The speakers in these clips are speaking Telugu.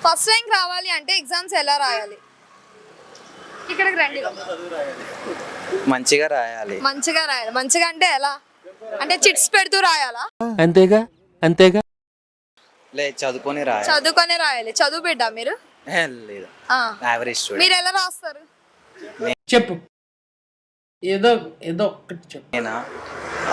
ఫస్ట్ ర్యాంక్ రావాలి అంటే ఎగ్జామ్స్ ఎలా రాయాలి? ఇక్కడికి రండి. మంచిగా రాయాలి. మంచిగా రాయాలి. మంచిగా అంటే ఎలా? అంటే చిట్స్ పెడుతూ రాయాలా? అంతేగా అంతేగా. లేదు, చదువుకొని రాయాలి. చదువుకొని రాయాలి. చదువు బిడ్డ మీరు? లేదు, ఆ. Average student. మీరు ఎలా రాస్తారు? చెప్పు, ఏదో ఏదో ఒక్కటి చెప్పు. నేనా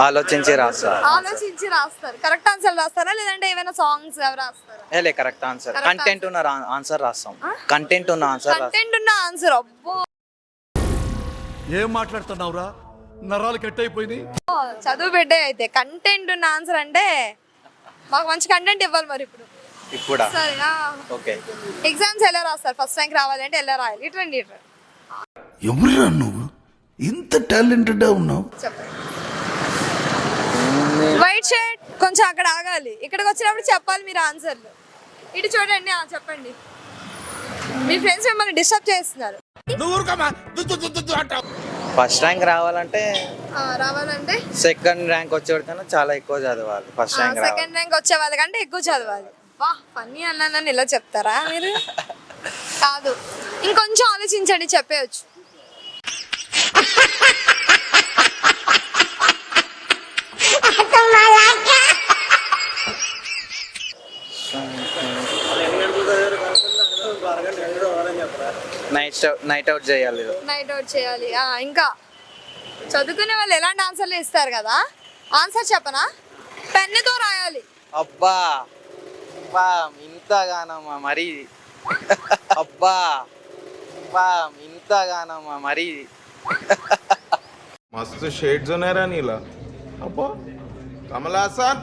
ఆలోచించి రాస్తా. ఆలోచించి రాస్తారు. కరెక్ట్ ఆన్సర్ రాస్తారా లేదంటే ఏమైనా సాంగ్స్ అవి రాస్తారా? లే, కరెక్ట్ ఆన్సర్. Correct కంటెంట్ ఉన్న ఆన్సర్ రాస్తాం. కంటెంట్ ఉన్న ఆన్సర్ రాస్తాం. కంటెంట్ ఉన్న ఆన్సర్. అబ్బో, ఏం మాట్లాడుతున్నావురా? నరాలు కట్ అయిపోయినాయి. చదువు బిడ్డే అయితే కంటెంట్ ఉన్న ఆన్సర్ అంటే మాకు మంచి కంటెంట్ ఇవ్వాలి మరి ఇప్పుడు. ఇప్పుడా? సరే. ఓకే. ఎగ్జామ్స్ ఎలా రాస్తారు? ఫస్ట్ ర్యాంక్ రావాలి అంటే ఎలా రాయాలి? ఇట్రండి ఇట్రండి. ఎవరురా నువ్వు? ఇంత టాలెంటెడ్ ఉన్నావు. చెప్పండి. వైట్ షర్ట్ కొంచెం అక్కడ ఆగాలి. ఇక్కడికి వచ్చినప్పుడు చెప్పాలి మీరు ఆన్సర్లు. ఇటు చూడండి. చెప్పండి. మీ ఫ్రెండ్స్ మిమ్మల్ని డిస్టర్బ్ చేస్తున్నారు. ఫస్ట్ ర్యాంక్ రావాలంటే రావాలంటే సెకండ్ ర్యాంక్ వచ్చేవాడికన్నా చాలా ఎక్కువ చదవాలి. ఫస్ట్ ర్యాంక్ రావాలి. సెకండ్ ర్యాంక్ వచ్చే వాళ్ళకంటే ఎక్కువ చదవాలి. వా, ఫన్నీ అన్నానని ఇలా చెప్తారా మీరు? కాదు, ఇంకొంచెం ఆలోచించండి, చెప్పేయచ్చు. నైట్ అవుట్ చేయాలి. నైట్ అవుట్ చేయాలి. ఇంకా చదువుకునే వాళ్ళు ఎలాంటి ఆన్సర్లు ఇస్తారు కదా, ఆన్సర్ చెప్పనా? పెన్నుతో రాయాలి. అబ్బా అబ్బా ఇంతగానమ్మా మరి. అబ్బా అబ్బా ఇంతగానమ్మా మరి. मस्त शेड्स ఉన్నాయరా నీలా. అబ్బా కమల్ హాసన్.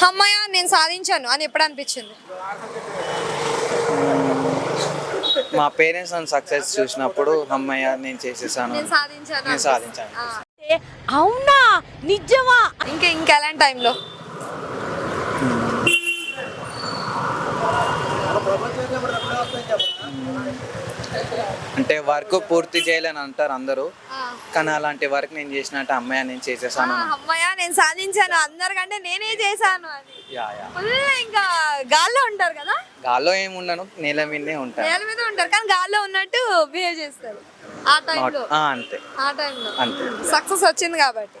అమ్మయ్య నేను సాధించాను అని ఎప్పుడు అనిపించింది? మా పేరెంట్స్ నన్ను సక్సెస్ చూసినప్పుడు అమ్మయ్య నేను చేసేసాను, నేను సాధించాను నేను సాధించాను. అవునా, నిజమా? ఇంకెలాంటి టైంలో? అంటే వర్క్ పూర్తి చేయలేని అంటారు అందరూ, కానీ అలాంటి వర్క్ నేను చేసినట్టు అమ్మయ్య నేను చేసేసాను. అమ్మయ్య నేను సాధించాను, అందరికంటే నేనే చేశాను అని యా యా. ఫుల్ ఇంకా గాల్లో ఉంటారు కదా. గాల్లో ఏమి ఉండను, నేల మీదే ఉంటాను. నేల మీద ఉంటారు కానీ గాల్లో ఉన్నట్టు బిహేవ్ చేస్తారు. ఆ టైంలో అంతే ఆ టైంలో అంతే. సక్సెస్ వచ్చింది కాబట్టి.